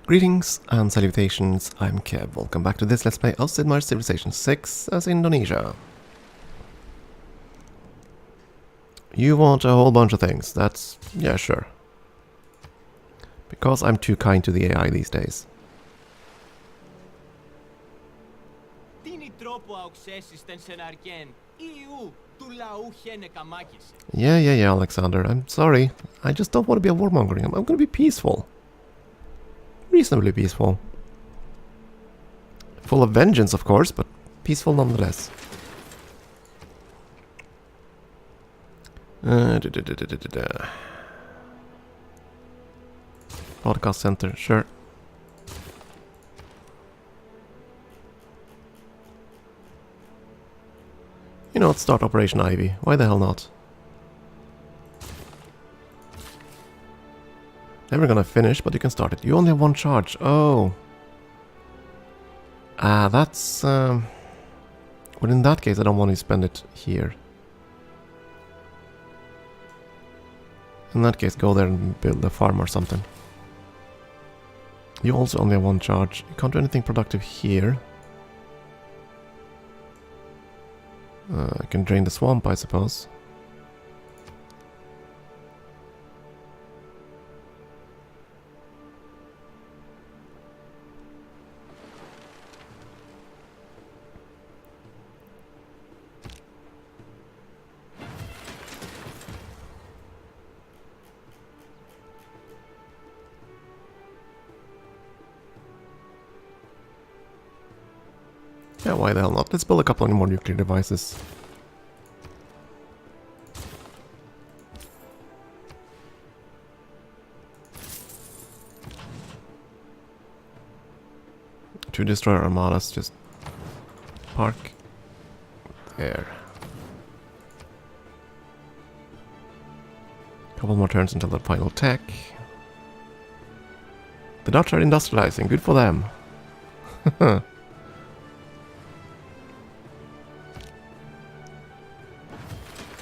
Greetings and salutations, I'm Kev. Welcome back to this Let's Play of Sid Meier's Civilization 6 as Indonesia. You want a whole bunch of things, that's... yeah, sure. Because I'm too kind to the AI these days. Yeah, Alexander, I'm sorry. I just don't want to be a warmongering. I'm gonna be peaceful. Reasonably peaceful. Full of vengeance, of course, but peaceful nonetheless. Podcast center, sure. You know, let's start Operation Ivy. Why the hell not? Never gonna finish, but you can start it. You only have one charge. Oh. That's... well, in that case, I don't want to spend it here. In that case, go there and build a farm or something. You also only have one charge. You can't do anything productive here. I can drain the swamp, I suppose. Yeah, why the hell not? Let's build a couple of more nuclear devices. To destroy armadas, just park there. Couple more turns until the final tech. The Dutch are industrializing, good for them.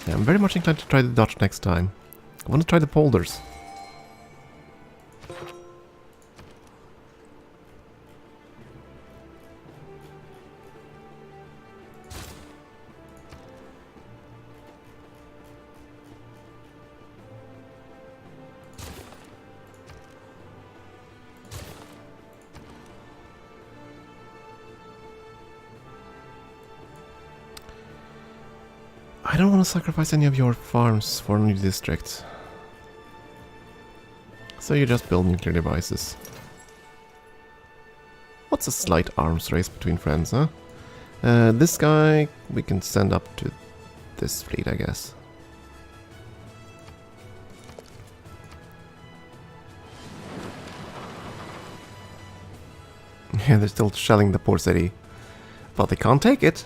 Yeah, I'm very much inclined to try the Dutch next time. I want to try the polders. I don't want to sacrifice any of your farms for a new district. So you just build nuclear devices. What's a slight arms race between friends, huh? This guy we can send up to this fleet, I guess. Yeah, they're still shelling the poor city. But they can't take it.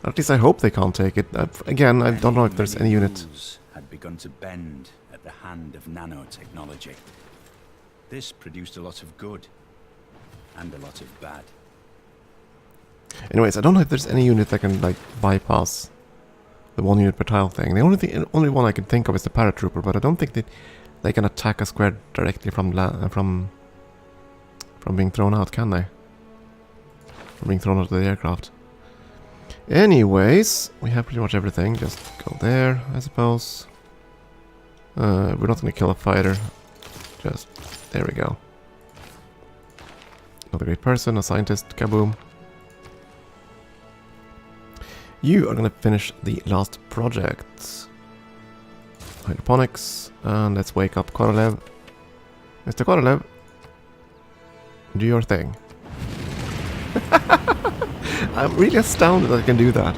At least I hope they can't take it. Again, I don't know if there's any unit. Had begun to bend at the hand of nanotechnology. This produced a lot of good and a lot of bad. Anyways, I don't know if there's any unit that can like bypass the 1 unit per tile thing. The only one I can think of is the paratrooper, but I don't think that they can attack a square directly from being thrown out, can they? From being thrown out of the aircraft. Anyways, we have pretty much everything. Just go there, I suppose. We're not going to kill a fighter. Just, there we go. Another great person, a scientist, kaboom. You are going to finish the last project. Hydroponics, and let's wake up Korolev. Mr. Korolev, do your thing. I'm really astounded that I can do that.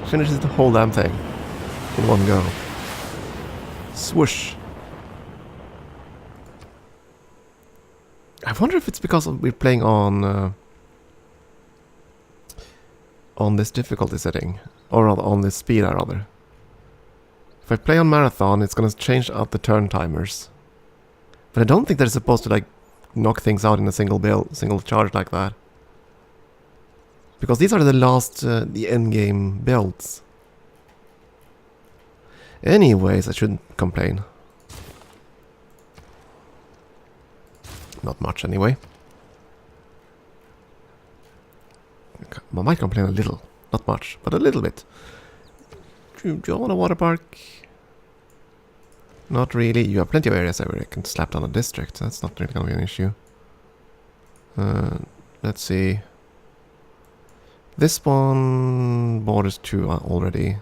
Finishes the whole damn thing in one go. Swoosh. I wonder if it's because we're playing on this difficulty setting, or on this speed, rather. If I play on marathon, it's gonna change out the turn timers. But I don't think they're supposed to like knock things out in a single charge like that. Because these are the last, the endgame builds. Anyways, I shouldn't complain. not much anyway. I might complain a little. Not much, but a little bit. Do you want a water park? Not really. You have plenty of areas where you can slap down a district. That's not really going to be an issue. Let's see. This one borders 2 already.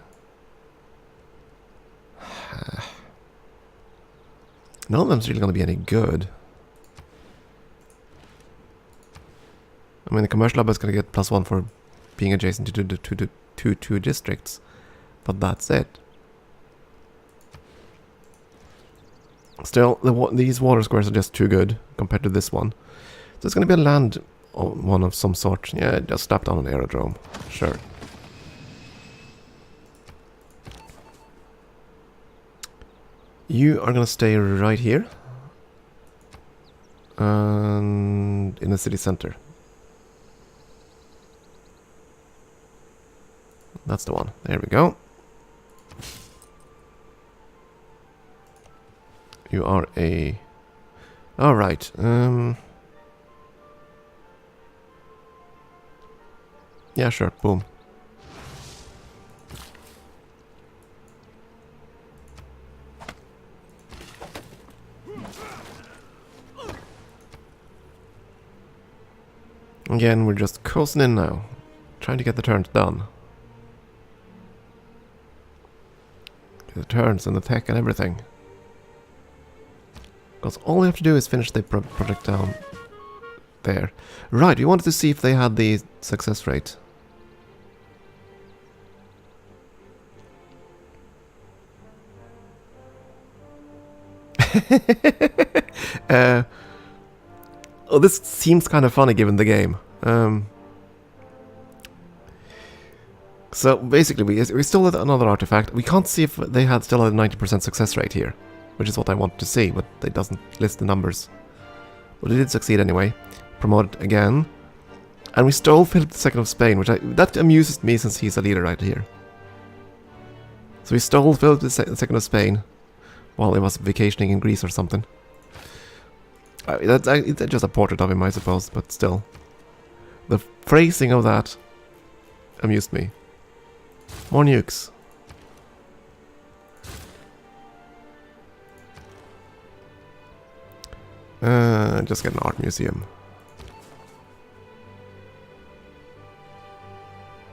None of them's really going to be any good. I mean, the commercial hub is going to get +1 for being adjacent to the two districts. But that's it. Still, these water squares are just too good compared to this one. So it's going to be a land one of some sort. Yeah, just slap down an aerodrome. Sure. You are going to stay right here. And in the city center. That's the one. There we go. You are a... Alright. Yeah, sure. Boom. Again, we're just coasting in now. Trying to get the turns done. Get the turns and the tech and everything. Because all we have to do is finish the project down there. Right, we wanted to see if they had the success rate. Oh, this seems kind of funny given the game. So basically, we still had another artifact. We can't see if they still had a 90% success rate here, which is what I want to see, but it doesn't list the numbers. But it did succeed anyway. Promoted again. And we stole Philip II of Spain, which that amuses me since he's a leader right here. So we stole Philip II of Spain while he was vacationing in Greece or something. That's just a portrait of him, I suppose, but still. The phrasing of that amused me. More nukes. Just get an art museum.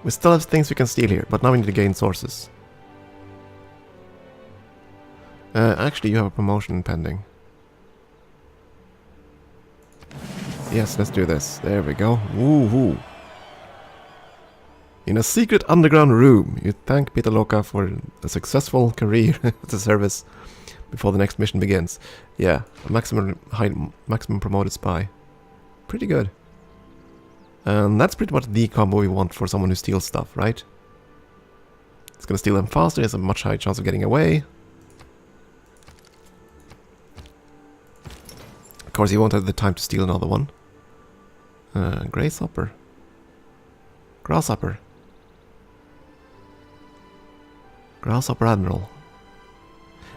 We still have things we can steal here, but now we need to gain sources. Actually, you have a promotion pending. Yes, let's do this. There we go. Woohoo! In a secret underground room, you thank Peter Loca for a successful career as a service before the next mission begins. Yeah, a maximum promoted spy. Pretty good. And that's pretty much the combo we want for someone who steals stuff, right? It's gonna steal them faster, he has a much higher chance of getting away. Of course, he won't have the time to steal another one. Grasshopper. Grasshopper. Grasshopper Admiral.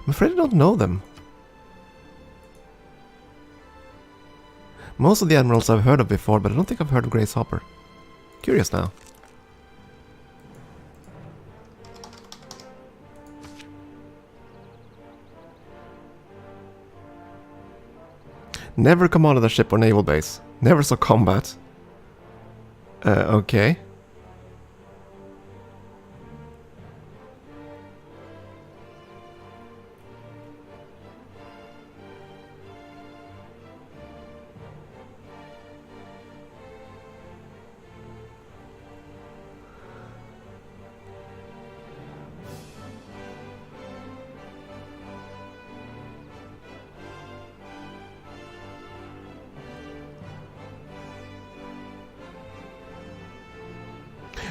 I'm afraid I don't know them. Most of the admirals I've heard of before, but I don't think I've heard of Grasshopper. Curious now. Never commanded a ship or naval base. Never saw combat. Okay.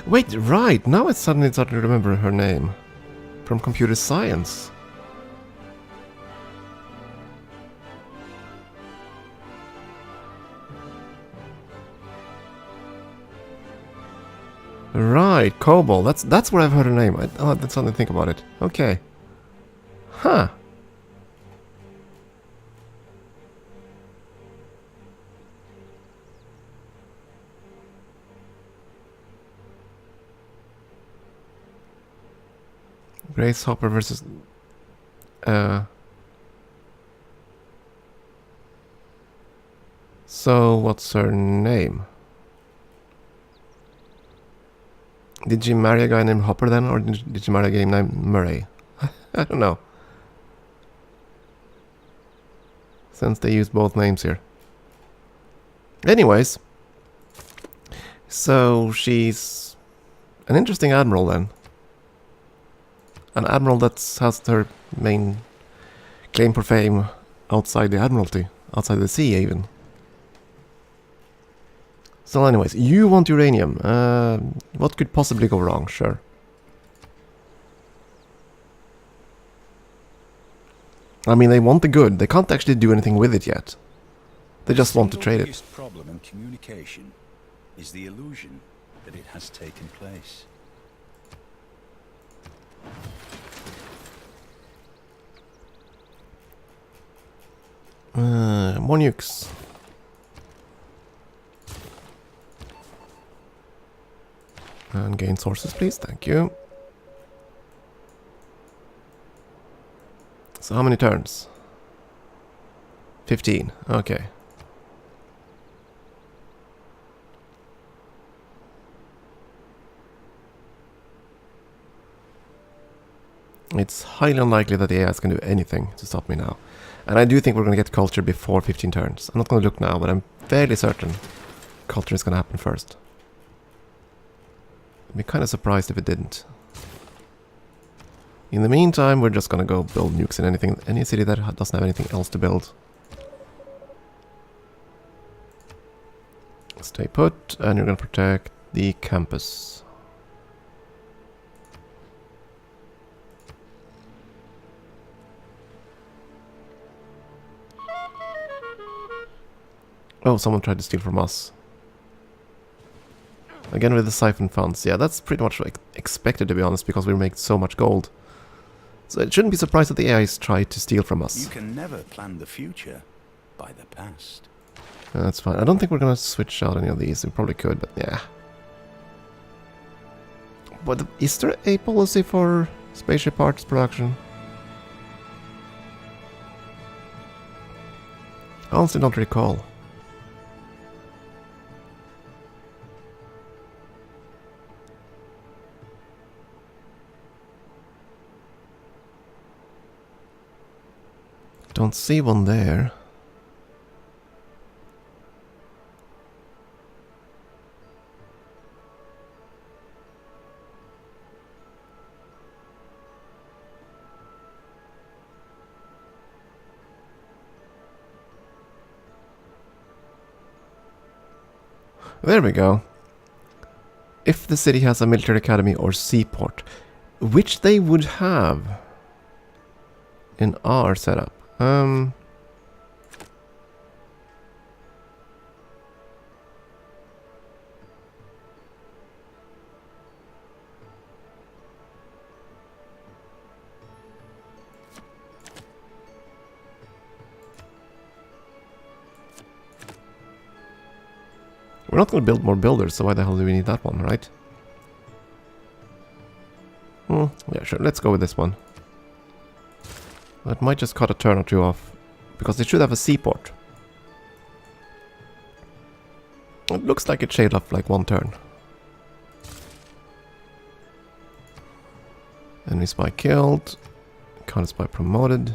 Wait, right, now it's suddenly starting to remember her name. From computer science. Right, Cobol, that's where I've heard her name. I'll suddenly think about it. Okay. Huh. Grace Hopper versus... So, what's her name? Did she marry a guy named Hopper then, or did she marry a guy named Murray? I don't know. Since they use both names here. Anyways. So, she's an interesting admiral then. An admiral that has her main claim for fame outside the admiralty. Outside the sea, even. So anyways, you want uranium. What could possibly go wrong? Sure. I mean, they want the good. They can't actually do anything with it yet. They just want to trade it. The biggest problem in communication is the illusion that it has taken place. More nukes. And gain sources, please. Thank you. So how many turns? 15. Okay. It's highly unlikely that the AI is going to do anything to stop me now. And I do think we're going to get culture before 15 turns. I'm not going to look now, but I'm fairly certain culture is going to happen first. I'd be kind of surprised if it didn't. In the meantime, we're just going to go build nukes in any city that doesn't have anything else to build. Stay put, and you're going to protect the campus. Oh, someone tried to steal from us. Again with the siphon funds. Yeah, that's pretty much expected, to be honest, because we make so much gold. So it shouldn't be surprised that the AIs try to steal from us. You can never plan the future by the past. That's fine. I don't think we're gonna switch out any of these. We probably could, but yeah. But is there a policy for spaceship parts production? I honestly don't recall. Don't see one there. There we go. If the city has a military academy or seaport, which they would have in our setup. We're not going to build more builders, so why the hell do we need that one, right? Yeah, sure, let's go with this one. That might just cut a turn or two off, because it should have a seaport. It looks like it shaved off like one turn. Enemy spy killed. Counter spy promoted.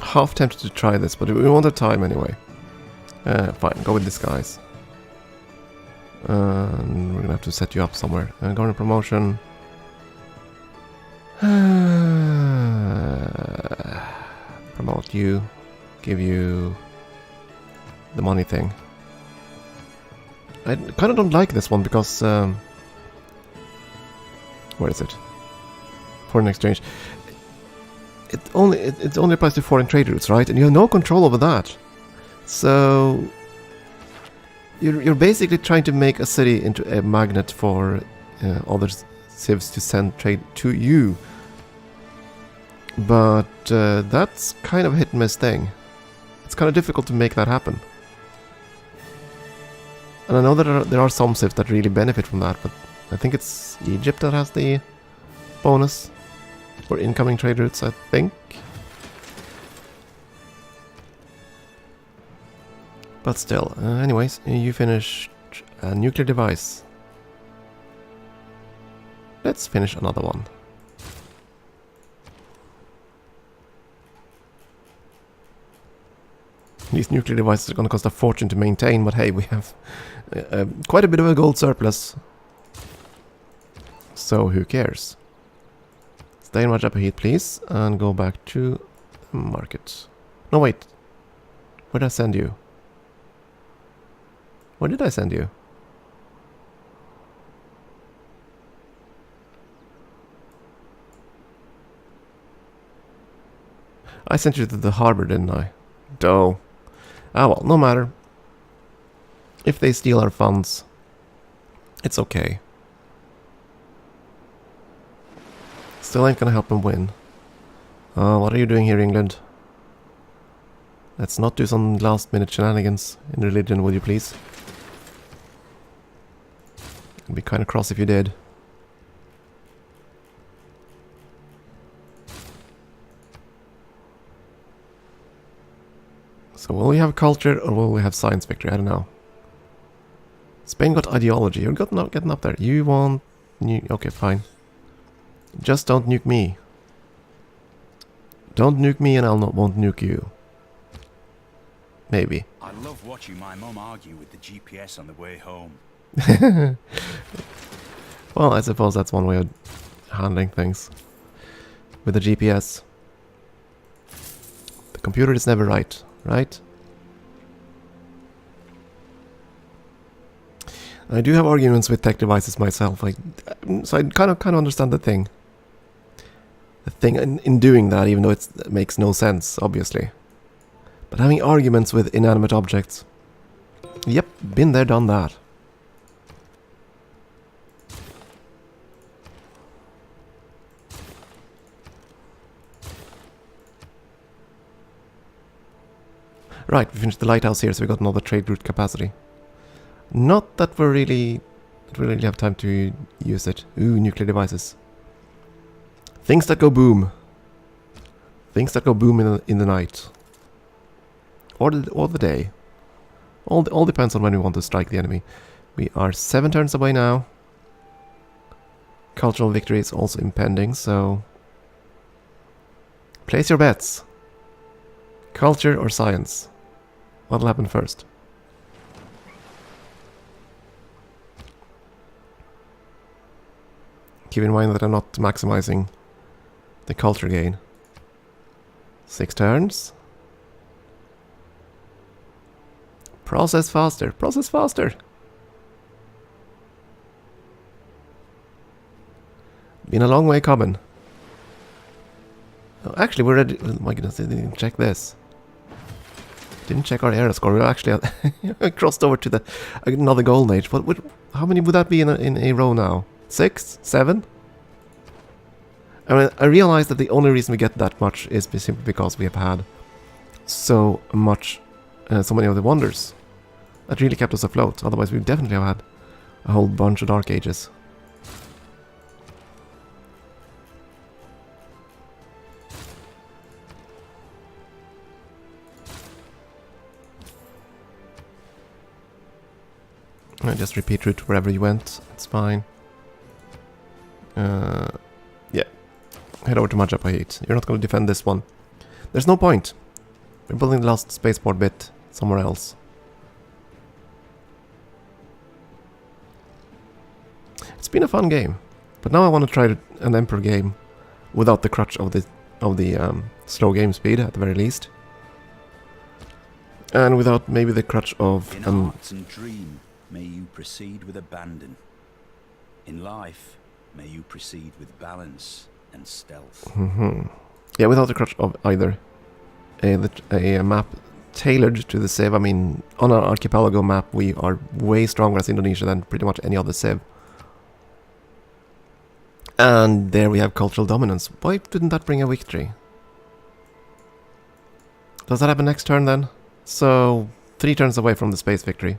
Half tempted to try this, but we want the time anyway. Fine, go with this, guys. And we're gonna have to set you up somewhere. Garner promotion. Promote you. Give you the money thing. I kind of don't like this one because... where is it? Foreign exchange. It only applies to foreign trade routes, right? And you have no control over that. So you're basically trying to make a city into a magnet for other civs to send trade to you. But that's kind of a hit and miss thing. It's kind of difficult to make that happen. And I know that there are some civs that really benefit from that, but I think it's Egypt that has the bonus for incoming trade routes, I think. But still, anyways, you finished a nuclear device. Let's finish another one. These nuclear devices are going to cost a fortune to maintain, but hey, we have quite a bit of a gold surplus. So who cares? Stay in Raja Heat, please, and go back to the market. No, wait. Where did I send you? Where did I send you? I sent you to the harbor, didn't I? Doh. Ah well, no matter. If they steal our funds, it's okay. Still ain't gonna help them win. What are you doing here, England? Let's not do some last minute shenanigans in religion, would you please? I'd be kinda cross if you did. So will we have culture or will we have science victory? I don't know. Spain got ideology. You're not getting up there. You want... Okay, fine. Just don't nuke me. Don't nuke me and won't nuke you. Maybe. I love watching my mum argue with the GPS on the way home. Well, I suppose that's one way of handling things. With the GPS. The computer is never right. Right? I do have arguments with tech devices myself, so I kind of understand the thing. The thing in doing that, even though it makes no sense, obviously. But having arguments with inanimate objects, yep, been there, done that. Right, we finished the lighthouse here, so we got another trade route capacity. Not that we really have time to use it. Ooh, nuclear devices. Things that go boom. Things that go boom in the night. Or the day. All depends on when we want to strike the enemy. We are 7 turns away now. Cultural victory is also impending, so... Place your bets. Culture or science? What'll happen first? Keep in mind that I'm not maximizing the culture gain. 6 turns. Process faster. Process faster. Been a long way coming. Oh, actually, we're ready. Oh my goodness, I didn't check this. Didn't check our era score. We actually crossed over to another golden age. How many would that be in a row now? 6? 7? I mean, I realize that the only reason we get that much is simply because we have had so many of the wonders that really kept us afloat. Otherwise, we definitely have had a whole bunch of dark ages. Just repeat route wherever you went. It's fine. Yeah. Head over to Majapahit. You're not going to defend this one. There's no point. We're building the last spaceport bit somewhere else. It's been a fun game, but now I want to try an Emperor game without the crutch of the slow game speed at the very least, and without maybe the crutch of in arts and dream. May you proceed with abandon. In life, may you proceed with balance and stealth. Yeah, without the crutch of either a map tailored to the civ. I mean, on our Archipelago map, we are way stronger as Indonesia than pretty much any other civ. And there we have cultural dominance. Why didn't that bring a victory? Does that happen next turn then? So, 3 turns away from the space victory.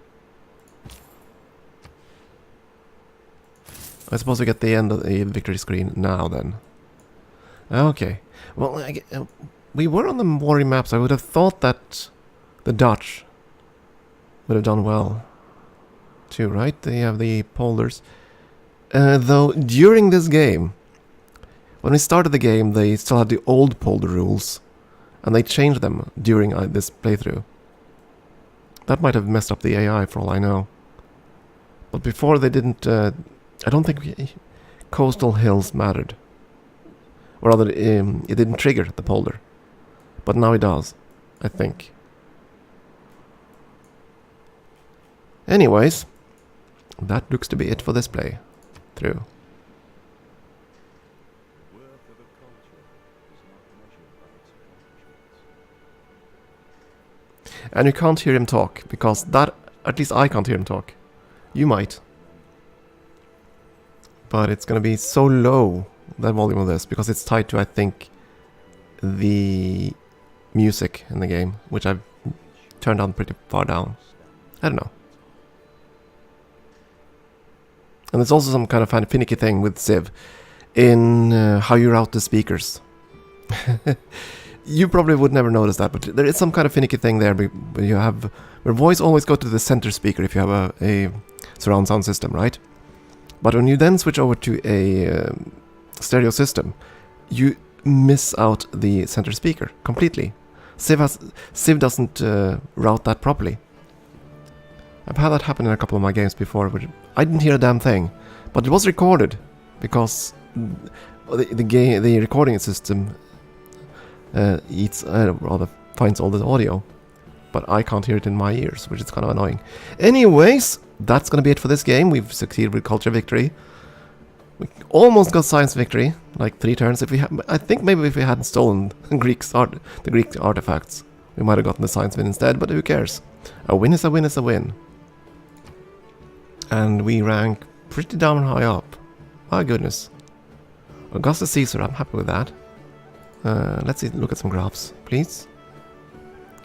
I suppose we get the end of the victory screen now then. Okay. Well, we were on the watery maps. I would have thought that the Dutch would have done well too, right? They have the polders. Though, during this game, when we started the game, they still had the old polder rules. And they changed them during this playthrough. That might have messed up the AI for all I know. But before they didn't... I don't think coastal hills mattered. Or rather, it didn't trigger the polder. But now it does, I think. Anyways, that looks to be it for this playthrough. And you can't hear him talk, because that... At least I can't hear him talk. You might. But it's gonna be so low, the volume of this, because it's tied to, I think, the music in the game, which I've turned down pretty far down. I don't know. And there's also some kind of finicky thing with Civ in how you route the speakers. You probably would never notice that, but there is some kind of finicky thing there. Where you have your voice always go to the center speaker if you have a surround sound system, right? But when you then switch over to a stereo system, you miss out the center speaker completely. Civ doesn't route that properly. I've had that happen in a couple of my games before, but I didn't hear a damn thing. But it was recorded because the recording system finds all the audio, but I can't hear it in my ears, which is kind of annoying. Anyways, that's gonna be it for this game. We've succeeded with culture victory. We almost got science victory, like 3 turns. I think maybe if we hadn't stolen the Greek artifacts, we might have gotten the science win instead. But who cares? A win is a win is a win. And we rank pretty damn high up. My goodness. Augustus Caesar, I'm happy with that. Let's look at some graphs, please.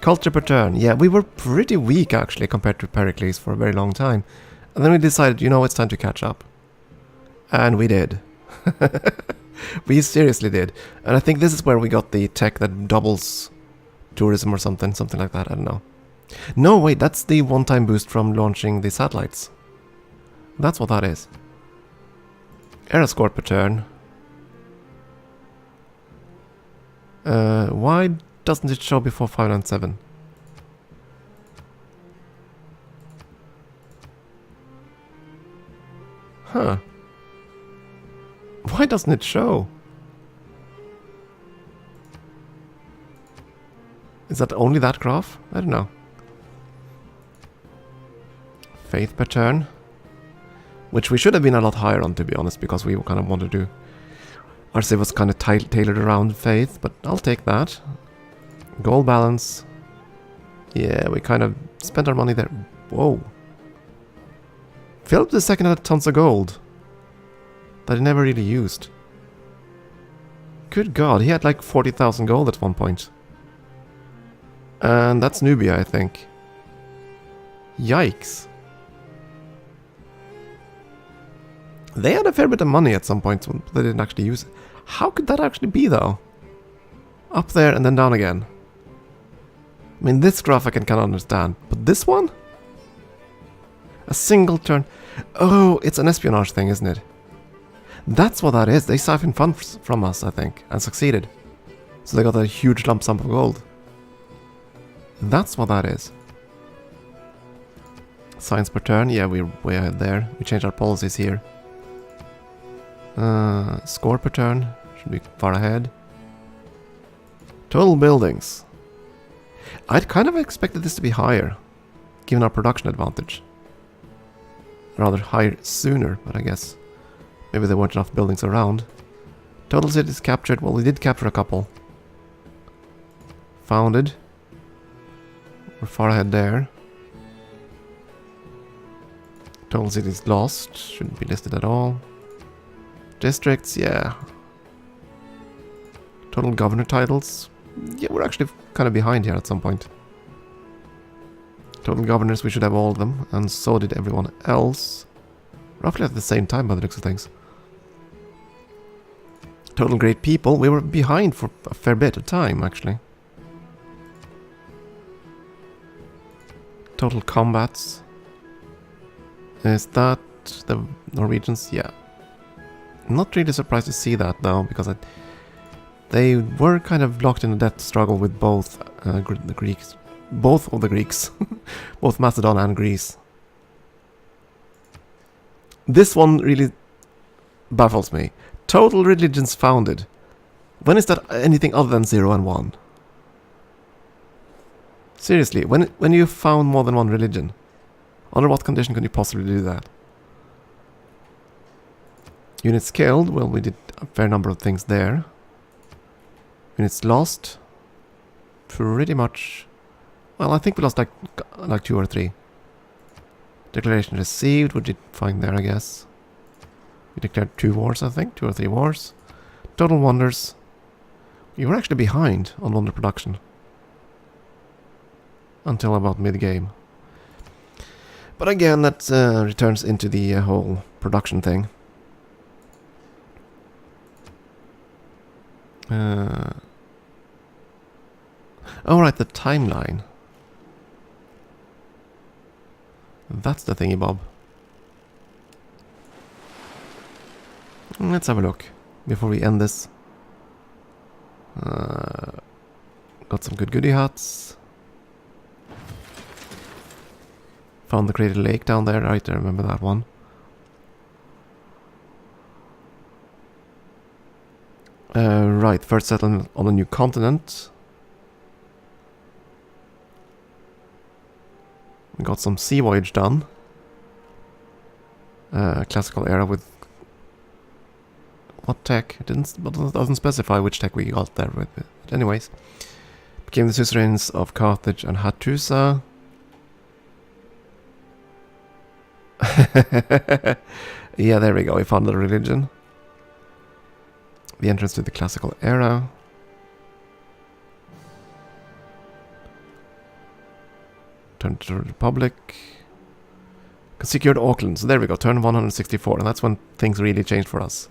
Culture per turn. Yeah, we were pretty weak actually compared to Pericles for a very long time. And then we decided, you know, it's time to catch up. And we did. We seriously did. And I think this is where we got the tech that doubles tourism or something like that, I don't know. No, wait, that's the one-time boost from launching the satellites. That's what that is. Era score per turn. Why doesn't it show before 597? Huh. Why doesn't it show? Is that only that graph? I don't know. Faith per turn. Which we should have been a lot higher on, to be honest, because we kind of wanted to... Our Civ was kind of tailored around faith, but I'll take that. Gold balance. Yeah, we kind of spent our money there. Whoa. Philip II had tons of gold that he never really used. Good God, he had like 40,000 gold at one point. And that's Nubia, I think. Yikes. They had a fair bit of money at some point, but they didn't actually use it. How could that actually be, though? Up there and then down again. I mean, this graph I can kind of understand, but this one? A single turn. Oh, it's an espionage thing, isn't it? That's what that is. They siphoned funds from us, I think, and succeeded. So they got a huge lump sum of gold. That's what that is. Science per turn. Yeah, we're way ahead there. We changed our policies here. Score per turn. Should be far ahead. Total buildings. I'd kind of expected this to be higher, given our production advantage. Rather higher sooner, but I guess maybe there weren't enough buildings around. Total cities captured. Well, we did capture a couple. Founded. We're far ahead there. Total cities lost. Shouldn't be listed at all. Districts, yeah. Total governor titles. Yeah, we're actually kind of behind here at some point. Total governors, we should have all of them, and so did everyone else. Roughly at the same time by the looks of things. Total great people, we were behind for a fair bit of time, actually. Total combats. Is that the Norwegians? Yeah. Not really surprised to see that though, because they were kind of locked in a death struggle with both the Greeks. Both of the Greeks. Both Macedon and Greece. This one really baffles me. Total religions founded. When is that anything other than 0 and 1? Seriously, when you found more than one religion, under what condition can you possibly do that? Units killed, well, we did a fair number of things there. Units lost, pretty much. Well, I think we lost like 2 or 3. Declaration received, we did fine there, I guess. We declared 2 wars, I think, 2 or 3 wars. Total wonders. We were actually behind on wonder production. Until about mid-game. But again, that returns into the whole production thing. Oh, right, the timeline. That's the thingy bob. Let's have a look before we end this. Got some good goodie huts. Found the crater lake down there, right? I remember that one. Right, first settlement on a new continent. We got some sea voyage done. Classical era with what tech? It doesn't specify which tech we got there with. But anyways, became the suzerains of Carthage and Hattusa. Yeah, there we go. We found the religion. The entrance to the classical era. Turn to the Republic. Secured Auckland. So there we go. Turn 164. And that's when things really changed for us.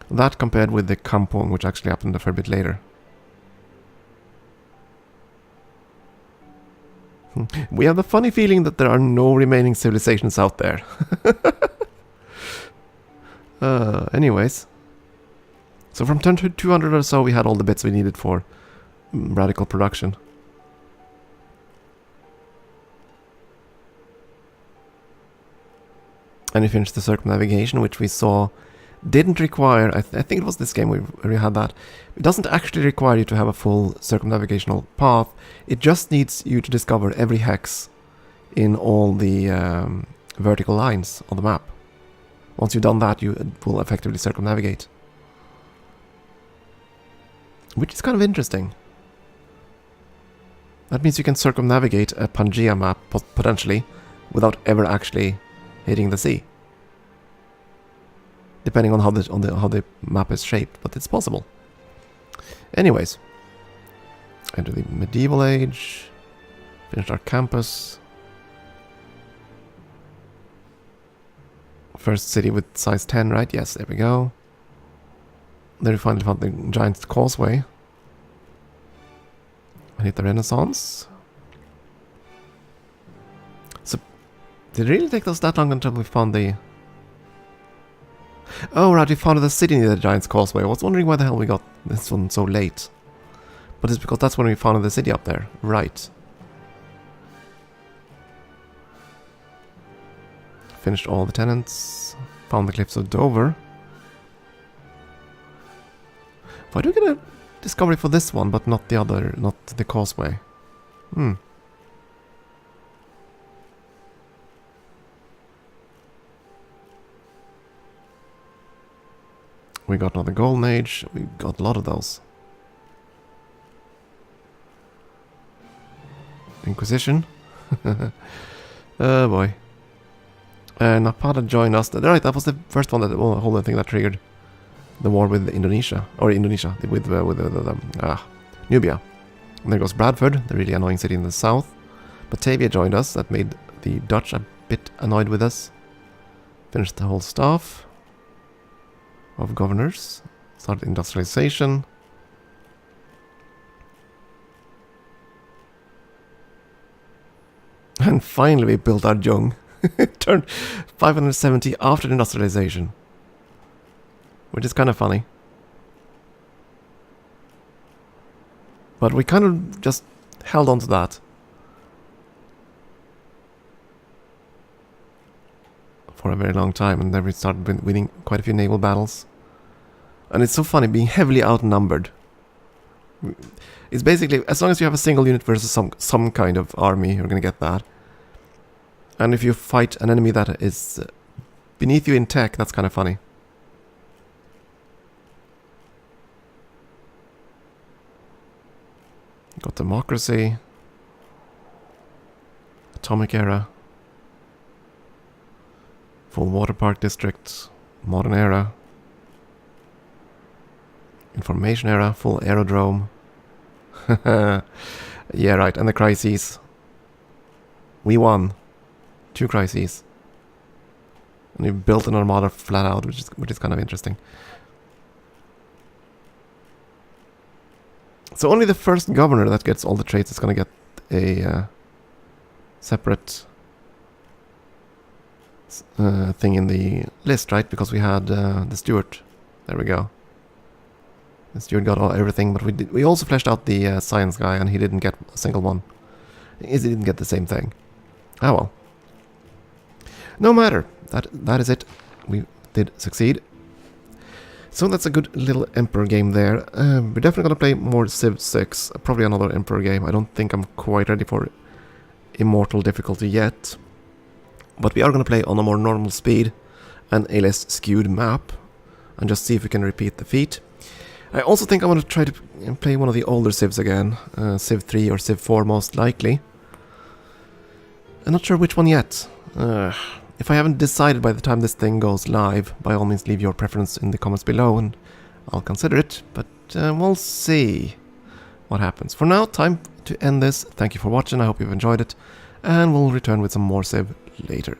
That compared with the Kampong, which actually happened a fair bit later. We have the funny feeling that there are no remaining civilizations out there. Anyways. So from turn 200 or so, we had all the bits we needed for radical production. And we finished the circumnavigation, which we saw didn't require, I think it was this game where we had that. It doesn't actually require you to have a full circumnavigational path. It just needs you to discover every hex in all the vertical lines on the map. Once you've done that, you will effectively circumnavigate. Which is kind of interesting. That means you can circumnavigate a Pangea map, potentially, without ever actually hitting the sea. Depending on how the map is shaped, but it's possible. Anyways, enter the medieval age. Finished our campus. First city with size 10, right? Yes, there we go. There we finally found the giant causeway. And hit the Renaissance. So, did it really take us that long until we found the... Oh, right, we found the city near the Giant's Causeway. I was wondering why the hell we got this one so late. But it's because that's when we found the city up there. Right. Finished all the tenants. Found the cliffs of Dover. Why do we get a discovery for this one, but not the other, not the causeway? We got another Golden Age. We got a lot of those. Inquisition. Oh boy. Napada joined us. Right, that was the first one, that whole thing that triggered the war with Indonesia, or Indonesia, with Nubia. And there goes Bradford, the really annoying city in the south. Batavia joined us, that made the Dutch a bit annoyed with us. Finished the whole staff of governors. Started industrialization. And finally we built our Jung. It turned 570 after industrialization. Which is kind of funny. But we kind of just held on to that. For a very long time, and then we started winning quite a few naval battles. And it's so funny being heavily outnumbered. It's basically, as long as you have a single unit versus some kind of army, you're gonna get that. And if you fight an enemy that is beneath you in tech, that's kind of funny. Got democracy, atomic era, full water park district, modern era, information era, full aerodrome. Yeah, right, and the crises. We won 2 crises, and we built an armada flat out, which is kind of interesting. So only the first governor that gets all the traits is going to get a separate thing in the list, right? Because we had the steward. There we go. The steward got everything, but we also fleshed out the science guy, and he didn't get a single one. He didn't get the same thing. Ah well. No matter. That is it. We did succeed. So that's a good little Emperor game there. We're definitely going to play more Civ 6. Probably another Emperor game. I don't think I'm quite ready for Immortal difficulty yet. But we are going to play on a more normal speed and a less skewed map. And just see if we can repeat the feat. I also think I want to try to play one of the older Civs again. Civ 3 or Civ 4 most likely. I'm not sure which one yet. If I haven't decided by the time this thing goes live, by all means leave your preference in the comments below and I'll consider it, but we'll see what happens. For now, time to end this. Thank you for watching, I hope you've enjoyed it, and we'll return with some more Civ later.